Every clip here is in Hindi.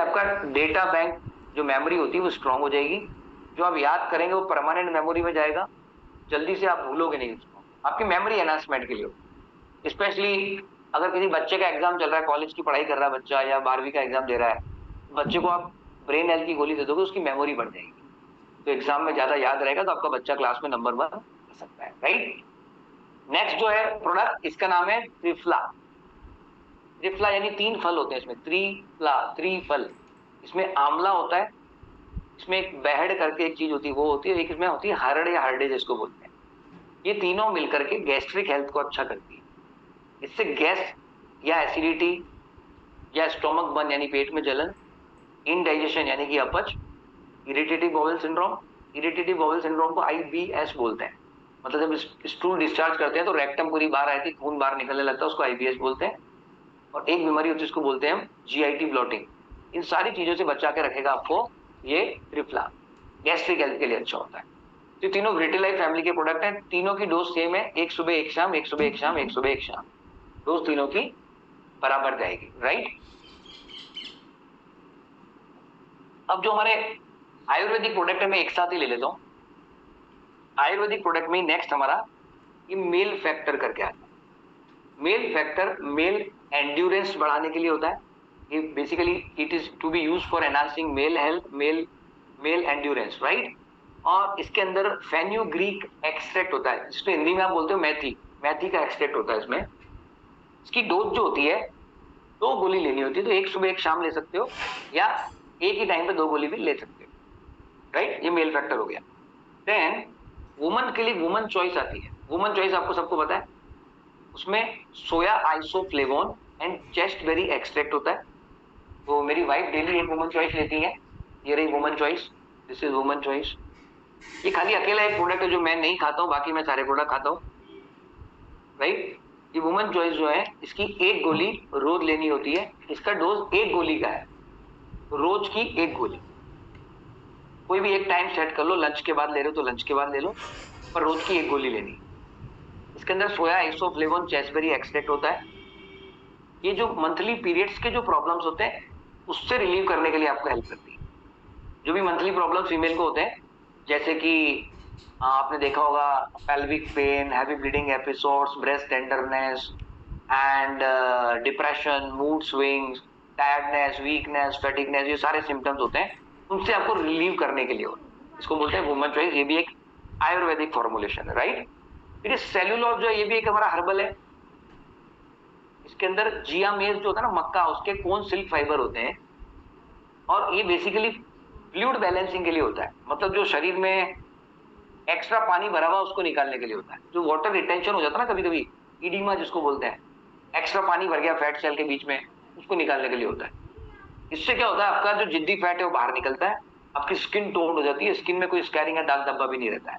आपका डेटा बैंक जो मेमोरी होती है वो स्ट्रांग हो जाएगी, जो आप याद करेंगे वो परमानेंट मेमोरी में जाएगा, जल्दी से आप भूलोगे नहीं उसको, आपकी मेमोरी एनहांसमेंट के लिए। स्पेशली अगर किसी बच्चे का एग्जाम चल रहा है, कॉलेज की पढ़ाई कर रहा है बच्चा या 12वीं का एग्जाम दे रहा है, बच्चे को आप ब्रेन हेल्थ की गोली दे दोगे, उसकी मेमोरी बढ़ जाएगी, तो एग्जाम में ज्यादा याद रहेगा, तो आपका बच्चा क्लास में नंबर 1 आ सकता है, राइट। नेक्स्ट जो है प्रोडक्ट, इसका नाम है त्रिफला। त्रिफला यानी 3 फल होते हैं इसमें, त्रिफला, त्रिफल। इसमें आंवला होता है, इसमें एक बहड़ करके एक चीज होती है वो होती है, एक इसमें होती है हरड़ या हरडे जिसको बोलते हैं। ये तीनों मिलकर के गैस्ट्रिक हेल्थ को अच्छा करती है। इससे गैस या एसिडिटी या स्टोमक बर्न यानी पेट में जलन, इनडाइजेशन यानी कि अपच, irritative bowel syndrome, irritative bowel syndrome को आईबीएस बोलते हैं, मतलब जब स्टूल डिस्चार्ज करते हैं तो रेक्टम पूरी बाहर आती है, खून बाहर निकलने लगता है, उसको आईबीएस बोलते हैं। और एक बीमारी होती है उसको बोलते हैं हम जीआईटी ब्लॉटिंग। इन सारी चीजों से बचा के रखेगा आपको ये त्रिफला, गैस्ट्रिक हेल्थ के लिए अच्छा होता है। तो तीनों विटिलाइफ फैमिली के प्रोडक्ट हैं, तीनों की डोज सेम है, एक सुबह एक शाम, एक सुबह एक शाम, एक सुबह एक शाम, डोज तीनों की बराबर जाएगी, राइट। अब जो हमारे आयुर्वेदिक प्रोडक्ट है मैं एक साथ ही ले लेता हूं। आयुर्वेदिक प्रोडक्ट में नेक्स्ट हमारा ये मेल फैक्टर करके आता है। मेल फैक्टर मेल एंड्योरेंस बढ़ाने के लिए होता है, ये basically it is to be use for enhancing male health, male endurance, right. और इसके अंदर फेन्यूग्रीक एक्सट्रैक्ट होता है, जिसको हिंदी में आप बोलते हो मेथी, मेथी का एक्सट्रैक्ट होता है इसमें। इसकी डोज जो होती है 2 गोली लेनी होती है, तो एक सुबह एक शाम ले सकते हो, या एक ही टाइम पे 2 गोली भी ले सकते हो, राइट। ये मेल फैक्टर हो गया। देन वुमन के लिए वुमन चॉइस आती है। वुमन चॉइस आपको सबको पता है, उसमें सोया आइसोफ्लेवोन एंड चेस्टबेरी एक्सट्रैक्ट होता है। तो मेरी वाइफ डेली एक वुमन चॉइस लेती है, ये रही woman choice, this is woman choice. ये खाली अकेला एक प्रोडक्ट है जो मैं नहीं खाता हूं, बाकी मैं सारे प्रोडक्ट खाता हूं, राइट। ये वुमन चॉइस जो है इसकी 1 गोली रोज लेनी होती है, इसका डोज 1 गोली का है, रोज की 1 गोली। कोई भी एक टाइम सेट कर लो, लंच के बाद ले रहे हो तो लंच के बाद ले लो, पर रोज की 1 गोली लेनी। इसके अंदर सोया आइसोफ्लेवोन चेस्टबेरी एक्सट्रैक्ट होता है। ये जो मंथली पीरियड्स के जो प्रॉब्लम्स होते हैं उससे रिलीव करने के लिए आपको हेल्प करती है। जो भी मंथली प्रॉब्लम फीमेल को होते हैं, जैसे कि आपने देखा होगा pelvic pain, heavy bleeding episodes, breast tenderness and depression, mood swings, tiredness, weakness, fatigueness, ये सारे सिम्टम्स होते हैं, उनसे आपको रिलीव करने के लिए होता है। इसको बोलते हैं वुमन चॉइस। ये भी एक आयुर्वेदिक फॉर्मुलेशन है, राइट। फिर सेल्यूलोज जो है ये भी एक हमारा हर्बल है। इसके अंदर जिया मेज जो होता है ना, मक्का, उसके कौन सिल्क फाइबर होते हैं, और ये बेसिकली फ्लूइड बैलेंसिंग के लिए होता है, मतलब जो शरीर में एक्स्ट्रा पानी भरा हुआ उसको निकालने के लिए होता है। जो वाटर रिटेंशन हो जाता है ना कभी कभी, ईडिमा जिसको बोलते हैं, एक्स्ट्रा पानी भर गया फैट सेल के बीच में, उसको निकालने के लिए होता है। इससे क्या होता है, आपका जो जिद्दी फैट है वो बाहर निकलता है, आपकी स्किन टोन हो जाती है, स्किन में कोई स्कैरिंग या दाग धब्बा भी नहीं रहता है।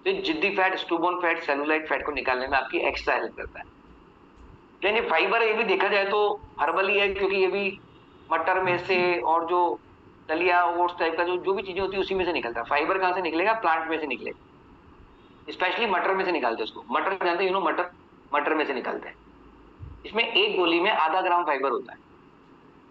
तो जिद्दी फैट, स्टूबोन फैट, सेलुलाइट फैट को निकालने में आपकी एक्स्ट्रा हेल्प करता है। यानी फाइबर ये भी देखा जाए तो हर्बल ही है, क्योंकि ये भी मटर में से और जो दलिया ओट्स टाइप का जो भी चीजें होती है उसी में से निकलता है। फाइबर कहां से निकलेगा, प्लांट में से निकलेगा, स्पेशली मटर में से निकालते हैं उसको। मटर जानते हो, मटर, मटर में से निकालते हैं। इसमें 1 गोली में आधा ग्राम फाइबर होता है।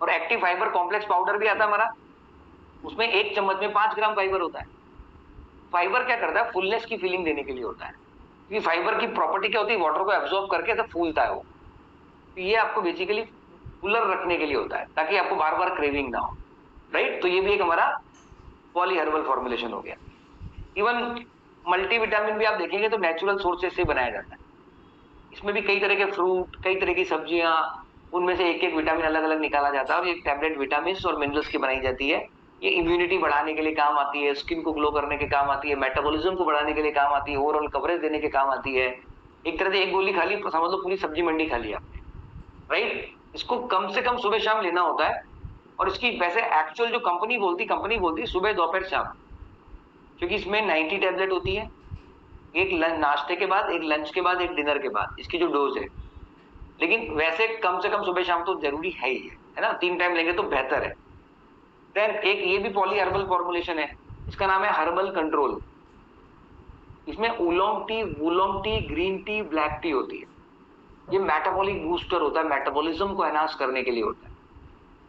और एक्टिव फाइबर कॉम्प्लेक्स पाउडर भी आता है हमारा, उसमें 1 चम्मच में 5 ग्राम फाइबर होता है। फाइबर क्या करता है, फुलनेस की फीलिंग देने के लिए होता है, क्योंकि फाइबर की प्रॉपर्टी क्या होती है, वाटर को एब्जॉर्ब करके ऐसा फूलता है वो। तो ये आपको बेसिकली कूलर रखने के लिए होता है, ताकि आपको बार बार क्रेविंग ना हो, राइट। तो ये भी एक हमारा पॉली हर्बल फॉर्मुलेशन हो गया। इवन मल्टीविटामिन भी आप देखेंगे तो नेचुरल सोर्सेज से बनाया जाता है। इसमें भी कई तरह के फ्रूट, कई तरह की सब्जियां, उनमें से एक एक विटामिन अलग अलग निकाला जाता है, और ये टैबलेट विटामिन और मिनरल्स की बनाई जाती है। ये इम्यूनिटी बढ़ाने के लिए काम आती है, स्किन को ग्लो करने के काम आती है, मेटाबॉलिज्म को बढ़ाने के लिए काम आती है, ओवरऑल कवरेज देने के काम आती है। एक तरह से 1 गोली खा ली, समझ लो पूरी सब्जी मंडी खा लिया, राइट। इसको कम से कम सुबह शाम लेना होता है। और इसकी वैसे एक्चुअल जो कंपनी बोलती सुबह दोपहर शाम, क्योंकि इसमें 90 टैबलेट होती है, एक नाश्ते के बाद, एक लंच के बाद, एक डिनर के बाद, इसकी जो डोज है। लेकिन वैसे कम से कम सुबह शाम तो जरूरी है ही है ना, 3 टाइम लेंगे तो बेहतर है। देन एक ये भी पॉली हर्बल फॉर्मुलेशन है, इसका नाम है हर्बल कंट्रोल। इसमें oolong tea, green tea, black tea होती है। ये मेटाबॉलिक बूस्टर होता है, मेटाबॉलिज्म को एनहांस करने के लिए होता है।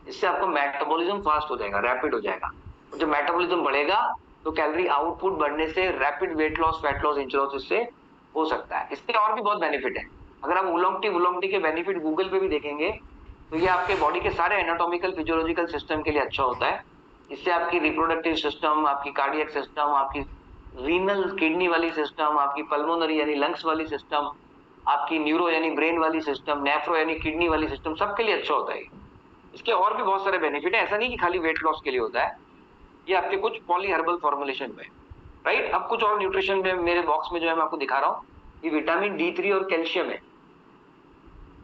इससे आपका मेटाबॉलिज्म फास्ट हो जाएगा, रैपिड हो जाएगा। और जब मेटाबॉलिज्म बढ़ेगा तो कैलोरी आउटपुट बढ़ने से rapid weight loss, fat loss, inch loss इससे हो सकता है। इसके और भी बहुत बेनिफिट है। अगर आप उलोंग टी के बेनिफिट गूगल पे भी देखेंगे तो ये आपके बॉडी के सारे एनाटॉमिकल फिजियोलॉजिकल सिस्टम के लिए अच्छा होता है। इससे आपकी रिप्रोडक्टिव सिस्टम, आपकी कार्डियक सिस्टम, आपकी रीनल किडनी वाली सिस्टम, आपकी पल्मोनरी यानी लंग्स वाली सिस्टम, आपकी न्यूरो यानी ब्रेन वाली सिस्टम, नेफ्रो यानी किडनी वाली सिस्टम, सबके लिए अच्छा होता है। इसके और भी बहुत सारे बेनिफिट है, ऐसा नहीं कि खाली वेट लॉस के लिए होता है। ये आपके कुछ पॉली हर्बल फॉर्मुलेशन में, राइट। अब कुछ और न्यूट्रिशन में मेरे बॉक्स में जो है मैं आपको दिखा रहा हूँ। ये विटामिन D3 और कैल्शियम है।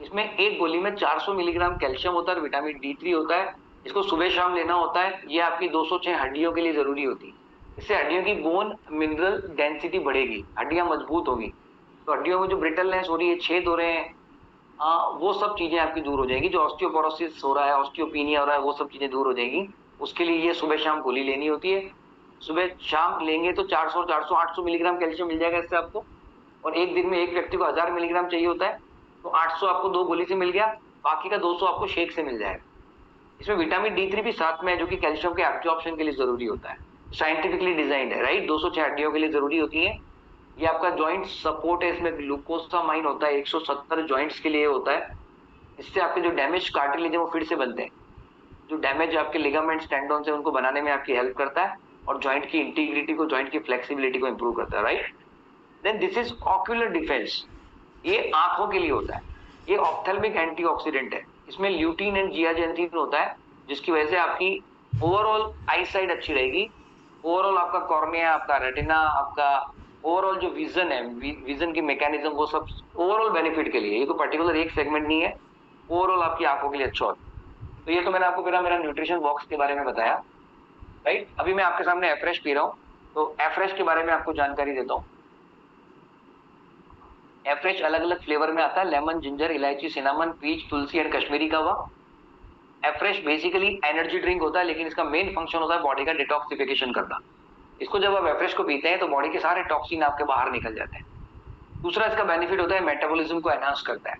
इसमें एक गोली में 400 मिलीग्राम कैल्शियम होता है और विटामिन D3 होता है। इसको सुबह शाम लेना होता है। ये आपकी 206 हड्डियों के लिए जरूरी होती है। इससे हड्डियों की बोन मिनरल डेंसिटी बढ़ेगी, हड्डियां मजबूत होगी। तो हड्डियों में जो ब्रिटलनेस हो रही है, छेद हो रहे हैं, वो सब चीजें आपकी दूर हो जाएगी। जो ऑस्टियोपोरोसिस हो रहा है, ऑस्टियोपिनिया हो रहा है, वो सब चीजें दूर हो जाएगी। उसके लिए ये सुबह शाम गोली लेनी होती है। सुबह शाम लेंगे तो 400 400 800 मिलीग्राम कैल्शियम मिल जाएगा इससे आपको। और एक दिन में एक व्यक्ति को 1000 मिलीग्राम चाहिए होता है, तो 800 आपको 2 गोली से मिल गया, बाकी का 200 आपको शेक से मिल जाएगा। इसमें विटामिन D3 भी साथ में है, जो कि कैल्शियम के एब्जॉर्प्शन के लिए जरूरी होता है। साइंटिफिकली डिजाइंड है, राइट। 206 हड्डियों के लिए जरूरी होती है। ये आपका जॉइंट सपोर्ट है। इसमें ग्लूकोसामाइन होता है, 170 जॉइंट्स के लिए होता है। इससे आपके जो डैमेज कार्टिलेज है वो फिर से बनते हैं। जो डैमेज आपके लिगामेंट्स, टेंडन से उनको बनाने में आपकी हेल्प करता है और जॉइंट की इंटीग्रिटी को, जॉइंट की फ्लेक्सिबिलिटी को इंप्रूव करता है, right. Then this is ocular defence. ये आंखों के लिए होता है। ये ऑप्थेल्मिक एंटीऑक्सीडेंट है। इसमें ल्यूटीन एंड जियाजेंथिन होता है, जिसकी वजह से आपकी ओवरऑल आई साइड अच्छी रहेगी। ओवरऑल आपका कॉर्निया, आपका रेटिना, आपका ओवरऑल जो विजन है, विजन की मैकेनिज्म, वो सब ओवरऑल बेनिफिट के लिए। ये तो पर्टिकुलर एक सेगमेंट नहीं है, ओवरऑल आपकी आंखों के लिए अच्छा होता है। तो ये तो मैंने आपको मेरा न्यूट्रिशन बॉक्स के बारे में बताया, राइट। अभी मैं आपके सामने एफ्रेश पी रहा हूँ, तो एफ्रेश के बारे में आपको जानकारी देता हूँ। एफ्रेश अलग अलग फ्लेवर में आता है, लेमन, जिंजर, इलायची, सिनामन, पीच, तुलसी and Kashmiri kahwa. Afresh basically energy drink होता है, लेकिन इसका मेन फंक्शन होता है बॉडी का डिटॉक्सिफिकेशन करना। इसको जब आप एफ्रेश को पीते हैं तो बॉडी के सारे टॉक्सिन आपके बाहर निकल जाते हैं। दूसरा इसका बेनिफिट होता है मेटाबॉलिज्म को एनहांस करता है।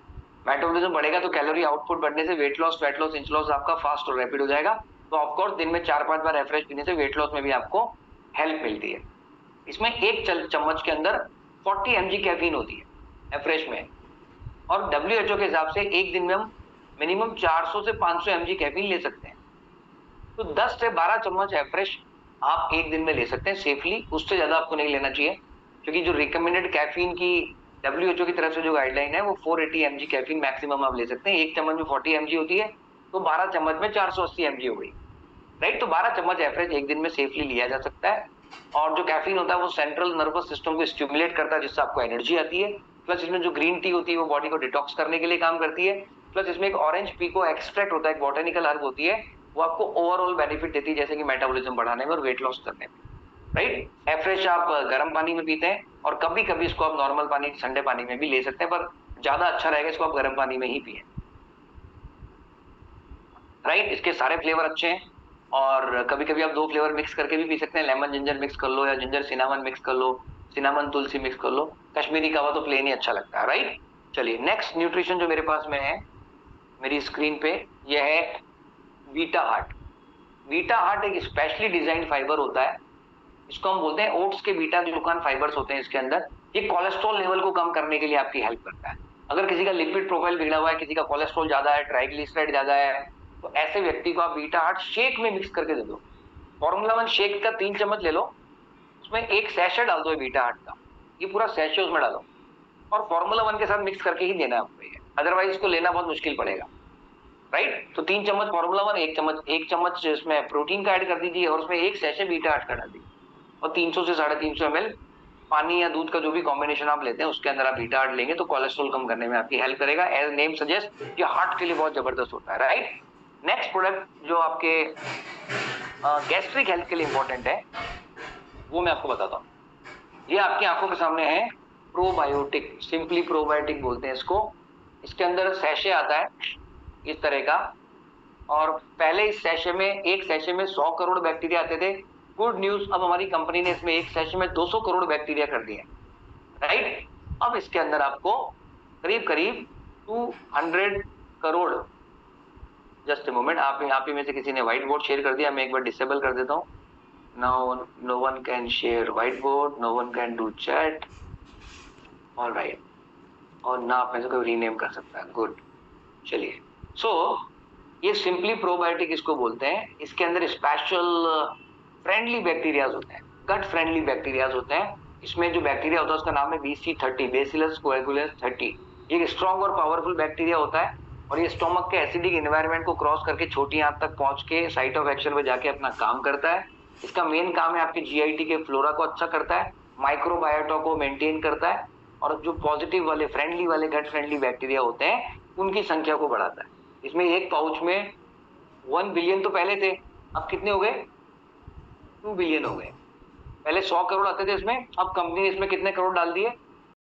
मेटाबॉलिज्म बढ़ेगा तो कैलोरी आउटपुट बढ़ने से weight loss, fat loss, inch loss आपका फास्ट और रैपिड हो जाएगा। तो ऑफकोर्स दिन में 4-5 बार एफ्रेश पीने से वेट लॉस में भी आपको हेल्प मिलती है। इसमें एक चम्मच के अंदर 40 mg कैफीन होती है एफ्रेश में। और WHO के हिसाब से एक दिन में हम मिनिमम 400 से 500 mg कैफीन ले सकते हैं। तो 10 से 12 चम्मच एफ्रेश आप एक दिन में ले सकते हैं सेफली। उससे ज्यादा आपको नहीं लेना चाहिए, क्योंकि जो रिकमेंडेड कैफीन की WHO की तरफ से जो गाइडलाइन है वो 480 mg कैफीन मैक्सिमम आप ले सकते हैं। एक चम्मच में 40 mg होती है, तो 12 चम्मच में 480 mg हो गई, राइट। तो 12 चम्मच एवरेज एक दिन में सेफली लिया जा सकता है। और जो कैफीन होता है वो सेंट्रल नर्वस सिस्टम को स्टिमुलेट करता है, जिससे आपको एनर्जी आती है। प्लस इसमें जो ग्रीन टी होती है वो बॉडी को डिटॉक्स करने के लिए काम करती है। प्लस इसमें एक ऑरेंज पीको एक्सट्रैक्ट होता है, एक बॉटेनिकल हर्ब होती है, वो आपको ओवरऑल बेनिफिट देती है, जैसे कि मेटाबॉलिज्म बढ़ाने में और वेट लॉस करने में, राइट। एफ्रेश आप गर्म पानी में पीते हैं और कभी कभी इसको आप नॉर्मल पानी, ठंडे पानी में भी ले सकते हैं, पर ज्यादा अच्छा रहेगा इसको आप गर्म पानी में ही पिए, राइट। इसके सारे फ्लेवर अच्छे हैं और कभी कभी आप 2 फ्लेवर मिक्स करके भी पी सकते हैं। लेमन जिंजर मिक्स कर लो या जिंजर सिनामन मिक्स कर लो, सिनामन तुलसी मिक्स कर लो। कश्मीरी कावा तो प्लेन ही अच्छा लगता है, राइट। चलिए नेक्स्ट न्यूट्रिशन जो मेरे पास में है मेरी स्क्रीन पे, यह है बीटा हार्ट। बीटा हार्ट एक स्पेशली डिजाइंड फाइबर होता है। इसको हम बोलते हैं ओट्स के बीटा ग्लूकान फाइबर्स होते हैं इसके अंदर। ये कोलेस्ट्रॉल लेवल को कम करने के लिए आपकी हेल्प करता है। अगर किसी का लिपिड प्रोफाइल बिगड़ा हुआ है, किसी का कोलेस्ट्रॉल ज्यादा है, ट्राइग्लिसराइड ज्यादा है, तो ऐसे व्यक्ति को आप बीटा हार्ट शेक में मिक्स करके दे दो। फॉर्मूला 1 शेक का 3 चम्मच ले लो, उसमें एक सैशे डाल दो बीटा हार्ट का, ये पूरा सैशे उसमें डालो और फॉर्मूला 1 के साथ मिक्स करके ही देना है आपको ये, अदरवाइज इसको लेना बहुत मुश्किल पड़ेगा, राइट। तो 3 चम्मच फॉर्मूला 1, एक चम्मच इसमें प्रोटीन का ऐड कर दीजिए और उसमें एक सैशे बीटा हार्ट का डाल दीजिए और 300 से 350 ml पानी या दूध का जो भी कॉम्बिनेशन आप लेते हैं उसके अंदर आप बीटा हार्ट लेंगे तो कोलेस्ट्रॉल कम करने में आपकी हेल्प करेगा। एज नेम सजेस्ट ये हार्ट के लिए बहुत जबरदस्त होता है, राइट। नेक्स्ट प्रोडक्ट जो आपके गैस्ट्रिक हेल्थ के लिए इंपॉर्टेंट है वो मैं आपको बताता हूँ। ये आपकी आंखों के सामने है प्रोबायोटिक, सिंपली प्रोबायोटिक बोलते हैं इसको। इसके अंदर सैशे आता है इस तरह का, और पहले इस सैशे में, एक सैशे में 100 करोड़ बैक्टीरिया आते थे। गुड न्यूज, अब हमारी कंपनी ने इसमें एक सैशे में 200 करोड़ बैक्टीरिया कर दिए, राइट। अब इसके अंदर आपको करीब करीब 200 करोड़ जस्ट ए मोमेंट, आप ही में से किसी ने व्हाइट बोर्ड शेयर कर दिया, मैं एक बार डिसेबल कर देता हूँ. Now no one can share white board, no one can do chat. Alright, और ना आप में से कोई रीनेम कर सकता है. गुड. चलिए, सो ये सिंपली प्रोबायोटिक इसको बोलते हैं. इसके अंदर स्पेशल फ्रेंडली बैक्टीरियाज होते हैं, गट फ्रेंडली बैक्टीरियाज होते हैं. इसमें जो बैक्टीरिया होता है उसका नाम है BC30, बेसिलस कोएगुलेंस 30. ये स्ट्रॉन्ग और पावरफुल बैक्टीरिया होता है और ये स्टोमक के एसिडिक एनवायरनमेंट को क्रॉस करके छोटी आंत तक पहुंच के साइट ऑफ एक्शन पे जाके अपना काम करता है. इसका मेन काम है आपके GIT के फ्लोरा को अच्छा करता है, माइक्रोबायोटा को मेंटेन करता है, और जो पॉजिटिव वाले फ्रेंडली वाले गट फ्रेंडली बैक्टीरिया होते हैं उनकी संख्या को बढ़ाता है. इसमें एक पाउच में 1 बिलियन तो पहले थे, अब कितने हो गए? 2 बिलियन हो गए. पहले 100 करोड़ आते थे इसमें, अब कंपनी ने इसमें कितने करोड़ डाल दिए?